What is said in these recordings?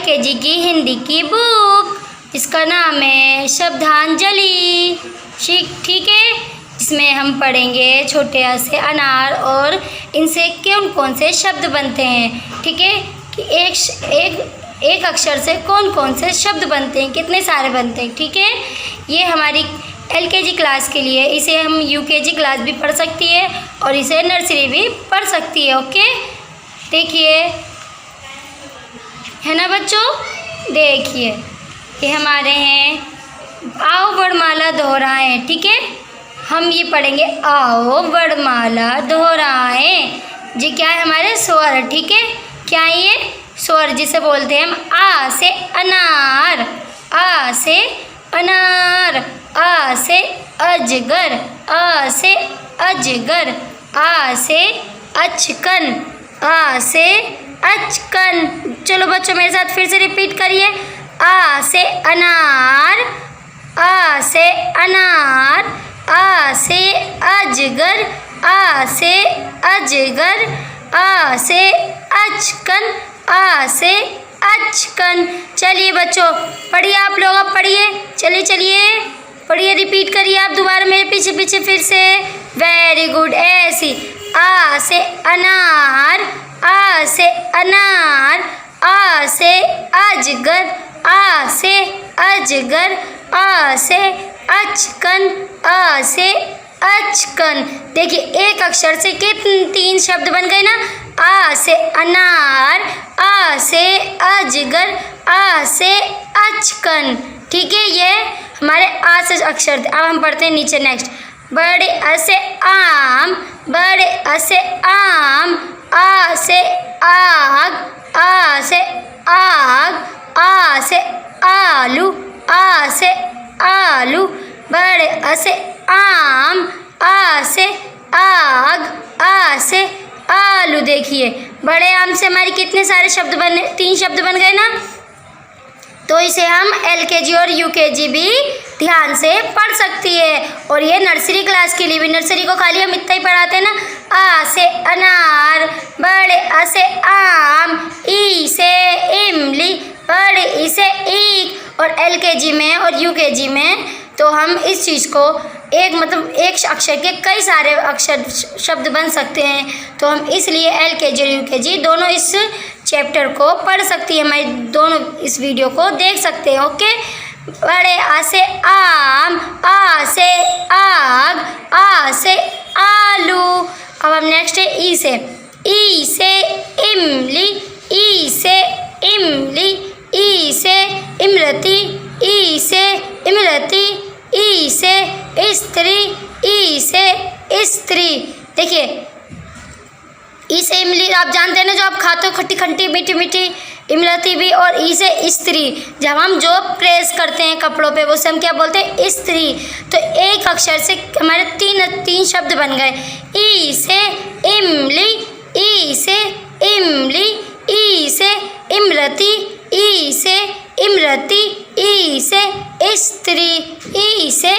LKG की हिंदी की book, इसका नाम है शब्दांजलि। ठीक है, इसमें हम पढ़ेंगे छोटे आ से अनार और इनसे कौन कौन से शब्द बनते हैं। ठीक है, कि एक अक्षर से कौन कौन से शब्द बनते हैं, कितने सारे बनते हैं। ठीक है, ये हमारी LKG क्लास के लिए, इसे हम UKG क्लास भी पढ़ सकती है और इसे नर्सरी भी पढ़ सकती है। ओके, देखिए, है ना बच्चों, देखिए ये हमारे हैं, आओ वर्णमाला दोहराएं। ठीक है, हम ये पढ़ेंगे, आओ वर्णमाला दोहराएं। जी क्या है, हमारे स्वर। ठीक है, क्या है ये स्वर, जिसे बोलते हैं हम आ से अनार, आ से अनार, आ से अजगर, आ से अजगर, आ से अचकन, आ से अचकन। चलो बच्चों मेरे साथ फिर से रिपीट करिए, आ से अनार, आ से अनार, आ से अजगर, आ से अजगर, आ से अचकन, आ से अचकन। चलिए बच्चों पढ़िए, आप लोग अब पढ़िए, चलिए पढ़िए, रिपीट करिए आप दोबारा मेरे पीछे पीछे फिर से। वेरी गुड, ऐसी, आ से अनार, आ से अनार, आ से अजगर, आ से अजगर, आ से अचकन, आ से अचकन। देखिए एक अक्षर से कितने 3 शब्द बन गए ना, आ से अनार, आ से अजगर, आ से अचकन। ठीक है, ये हमारे आ से अक्षर थे। अब हम पढ़ते हैं नीचे नेक्स्ट, बड़े अ से आम, बड़े अ से आम, आ से आग, आ से आग, आ से आलू, आ से आलू, बड़े अ से आम, आ से आग, आ से आलू। देखिए बड़े आम से हमारे कितने सारे शब्द बने, 3 शब्द बन गए ना। तो इसे हम LKG और UKG भी ध्यान से पढ़ सकती है। और ये नर्सरी क्लास के लिए भी, नर्सरी को खाली हम इतना ही पढ़ाते हैं ना, आ से अनार, बड़े अ से आम, ई से इमली, बड़े ई से ईख। और LKG में और UKG में तो हम इस चीज़ को एक अक्षर के कई सारे अक्षर शब्द बन सकते हैं। तो हम इसलिए LKG और UKG दोनों इस चैप्टर को पढ़ सकती है, हमारी दोनों इस वीडियो को देख सकते हैं। ओके, बड़े आ से आम, आ से आग, आ से आलू। अब हम नेक्स्ट है ई से इमली, ई से इमली, ई से इमरती, ई से इमरती, ई से स्त्री, ई से स्त्री। देखिए ई से इमली आप जानते हैं ना, जो आप खाते हो खट्टी खट्टी मीठी मीठी, इमरती भी। और ई से स्त्री, जब हम जो प्रेस करते हैं कपड़ों पे, वो से हम क्या बोलते हैं, स्त्री। तो एक अक्षर से हमारे 3 शब्द बन गए, ई से इमली, ई से इमली, ई से इमरती, ई से इमरती, ई से स्त्री, ई से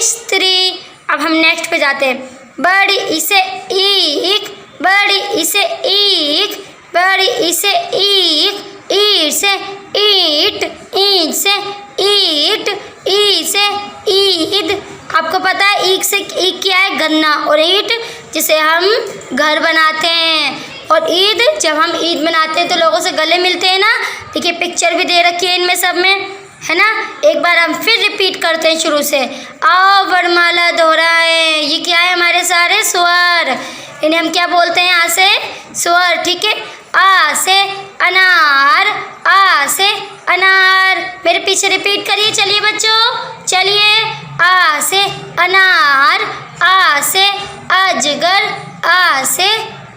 स्त्री। अब हम नेक्स्ट पे जाते हैं, बड़ी ई से ईख, बड़ी ई से ईख, बड़ी ई से ईख, ईट से ईट, ईट से ईट, ई से ईद। आपको पता है ईख से ईख क्या है, गन्ना, और ईट जिसे हम घर बनाते हैं। और ईद, जब हम ईद मनाते हैं तो लोगों से गले मिलते हैं ना। देखिए पिक्चर भी दे रखी है इनमें सब में, है ना। एक बार हम फिर रिपीट करते हैं शुरू से, आओ वर्णमाला दोहराएं। ये क्या है, हमारे सारे स्वर, इन्हें हम क्या बोलते हैं, यहाँ से स्वर। ठीक है, आ से अनार, आ से अनार। मेरे पीछे रिपीट करिए, चलिए बच्चों, चलिए, आ से अनार, आ से अजगर, आ से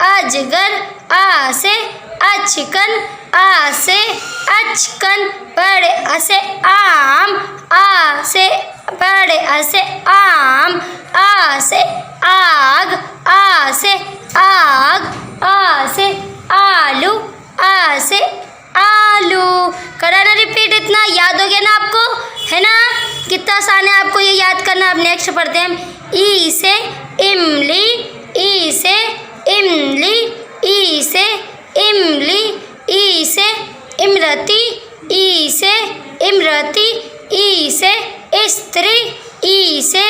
अजगर, आ से अचकन, आ से अचकन, बड़े अ से आम, आ से बड़े अ से आम, आ से आग, आ से आग, आ से आलू, आ से आलू। करा ना रिपीट, इतना याद हो गया ना आपको, है ना। कितना आसान है आपको ये याद करना। अब नेक्स्ट पढ़ते हैं हम, ई से इमली, ई से इमली, ई से इमली, ई से इमरती, ई से इमरती, ई से स्त्री, ई से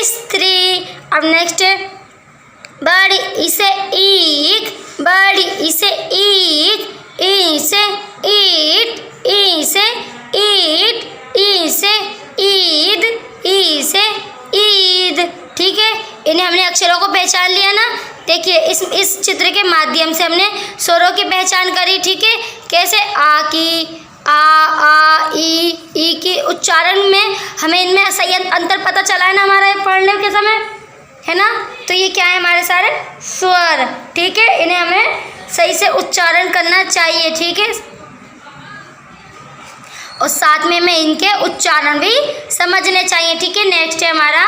स्त्री। अब नेक्स्ट बड़ी ई से ईक, बड़ी ई से ईक, ई से ईट, ई से ईट, ई से ईद, ई से ईद। ठीक है, इन्हें हमने अक्षरों को पहचान लिया ना। देखिए इस चित्र के माध्यम से हमने स्वरों की पहचान करी। ठीक है, कैसे आ की आ ई की उच्चारण में हमें इनमें सही अंतर पता चला है ना हमारा पढ़ने के समय, है ना। तो ये क्या है हमारे सारे स्वर। ठीक है, इन्हें हमें सही से उच्चारण करना चाहिए। ठीक है, और साथ में हमें इनके उच्चारण भी समझने चाहिए। ठीक है, नेक्स्ट है हमारा,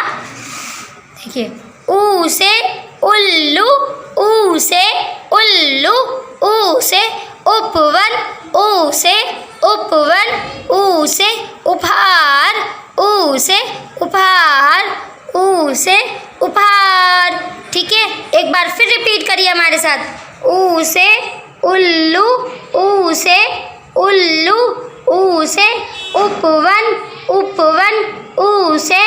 देखिए ऊ से उल्लू, ऊ से उल्लू, ऊ से उपवन, ऊ से उपवन, ऊ से उपहार, ऊ से उपहार, ऊ से उपहार। ठीक है, एक बार फिर रिपीट करिए हमारे साथ। ऊ से उल्लू, ऊ से उल्लू, ऊ से उपवन, उपवन, ऊ से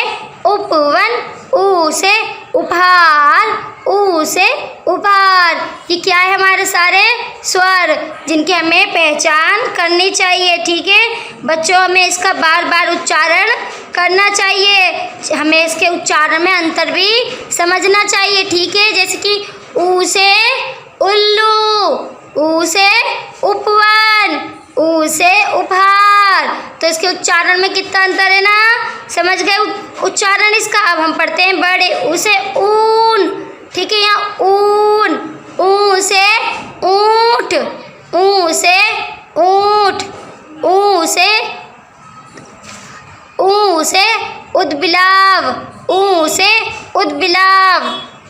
उपवन, ऊ से उपहार, ऊ से उपहार। ये क्या है हमारे सारे स्वर जिनकी हमें पहचान करनी चाहिए। ठीक है बच्चों, हमें इसका बार बार उच्चारण करना चाहिए, हमें इसके उच्चारण में अंतर भी समझना चाहिए। ठीक है, जैसे कि ऊ से उल्लू, ऊ से उपवन, ऊ से उपहार, तो इसके उच्चारण में कितना अंतर है ना, समझ गए उच्चारण इसका। अब हम पढ़ते हैं बड़े ऊ से ऊन। ठीक है, यहाँ ऊन, ऊ से ऊंट, ऊ से ऊंट, ऊ से उदबिलाव, ऊ से उदबिलाव।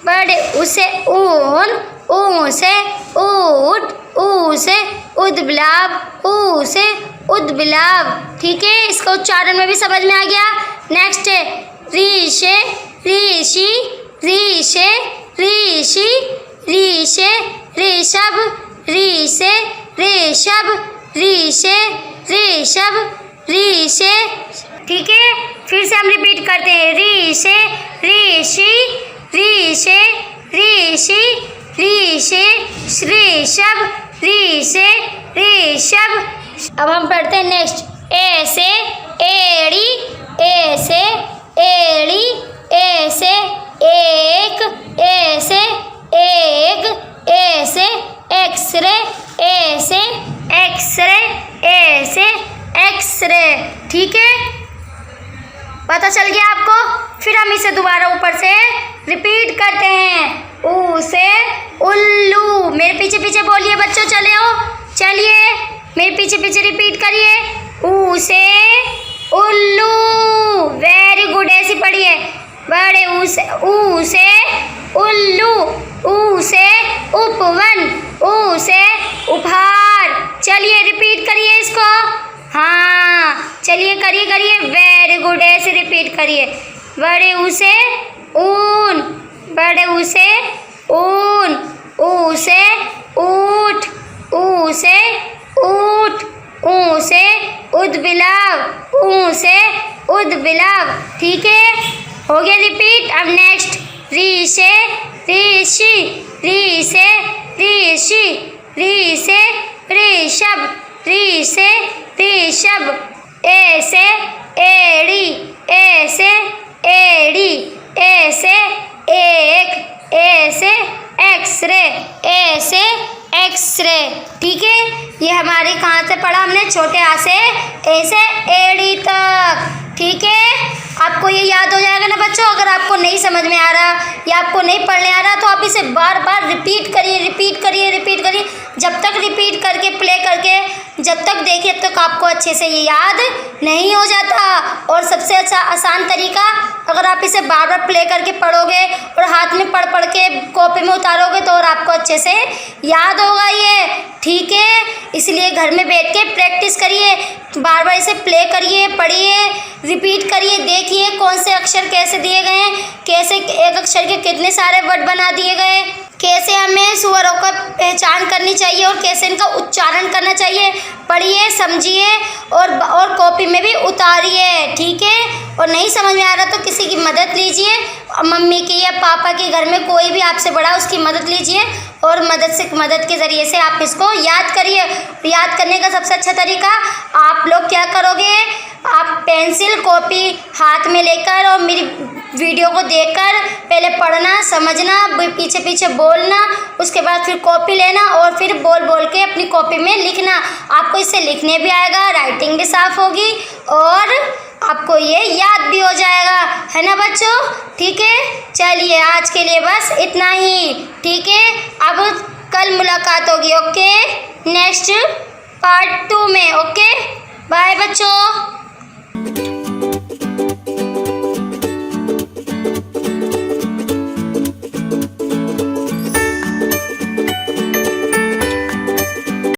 बड़े ऊ से ऊन, ऊ से ऊट, ऊ से उदबिलाव, ऊ से उदबिलाव। ठीक है, इसका उच्चारण में भी समझ में आ गया। नेक्स्ट है ऋषे, ऋषि, ऋषे, ऋषि, ऋषे, ऋषभ, ऋषे, ऋषभ, ऋषे, ऋषभ, ऋषे। ठीक है, फिर से हम रिपीट करते हैं। ऋषे, ऋषि, ऋषे, ऋषि, ऋषे, ऋषभ, ऋषे, ऋषभ। अब हम पढ़ते हैं नेक्स्ट। ऐसे एड़ी, ऐसे एड़ी, ऐसे एक, ऐसे एक, ऐसे एक्सरे, ऐसे एक्सरे, ऐसे एक्सरे। ठीक है, पता चल गया आपको। फिर हम इसे दोबारा ऊपर से रिपीट करते हैं। ऊ से उल्लू, मेरे पीछे पीछे बोलिए बच्चों, चले हो, चलिए मेरे पीछे पीछे रिपीट करिए। ऊ से उल्लू, वेरी गुड, ऐसी पढ़िए। बड़े ऊ से उल्लू, ऊ से उपवन, ऊ से उपहार। चलिए रिपीट करिए इसको। हाँ चलिए करिए करिए, वेरी गुड, ऐसे रिपीट करिए। बड़े ऊ से ऊन, बड़े ऊ से ऊन, ऊ से ऊट, ऊ से ऊट, ऊ से उदबिलाव, ऊ से उदबिलाव। ठीक है, हो गया रिपीट। अब नेक्स्ट ऋषे, ऋषि, ऋषे, ऋषि, ऋषे, ऋषभ, ऋषे, ऋषभ। ऐसे एड़ी, ऐसे एड़ी, ऐसे एक, ऐसे एक्सरे, ऐसे एक्सरे। ठीक है, ये हमारे कहाँ से पढ़ा हमने, छोटे आ से ऐसे एड़ी तक। ठीक है, आपको ये याद हो जाएगा ना बच्चों। अगर आपको नहीं समझ में आ रहा या आपको नहीं पढ़ने आ रहा तो आप इसे बार बार रिपीट करिए, रिपीट करिए, रिपीट करिए, जब तक रिपीट करके प्ले करके जब तक देखिए तब तक आपको अच्छे से ये याद नहीं हो जाता। और सबसे अच्छा आसान तरीका, अगर आप इसे बार बार प्ले करके पढ़ोगे और हाथ में पढ़ पढ़ के कॉपी में उतारोगे तो और आपको अच्छे से याद होगा ये। ठीक है, इसलिए घर में बैठ के प्रैक्टिस करिए, बार बार इसे प्ले करिए, पढ़िए, रिपीट करिए, देखिए कौन से अक्षर कैसे दिए गए हैं, कैसे एक अक्षर के कितने सारे वर्ड बना दिए गए। कैसे हमें सुअरों का पहचान करनी चाहिए और कैसे इनका उच्चारण करना चाहिए। पढ़िए, समझिए और कॉपी में भी उतारिए, ठीक है। और नहीं समझ में आ रहा तो किसी की मदद लीजिए, मम्मी की या पापा के, घर में कोई भी आपसे बड़ा उसकी मदद लीजिए और मदद के ज़रिए से आप इसको याद करिए। याद करने का सबसे अच्छा तरीका, आप लोग क्या करोगे, आप पेंसिल कॉपी हाथ में लेकर और मेरी वीडियो को देखकर पहले पढ़ना, समझना, पीछे पीछे बोलना, उसके बाद फिर कॉपी लेना और फिर बोल बोल के अपनी कॉपी में लिखना। आपको इससे लिखने भी आएगा, राइटिंग भी साफ होगी और आपको ये याद भी हो जाएगा, है ना बच्चों। ठीक है, चलिए आज के लिए बस इतना ही, ठीक है। अब कल मुलाकात होगी, ओके, नेक्स्ट पार्ट 2 में। ओके, बाय बच्चों।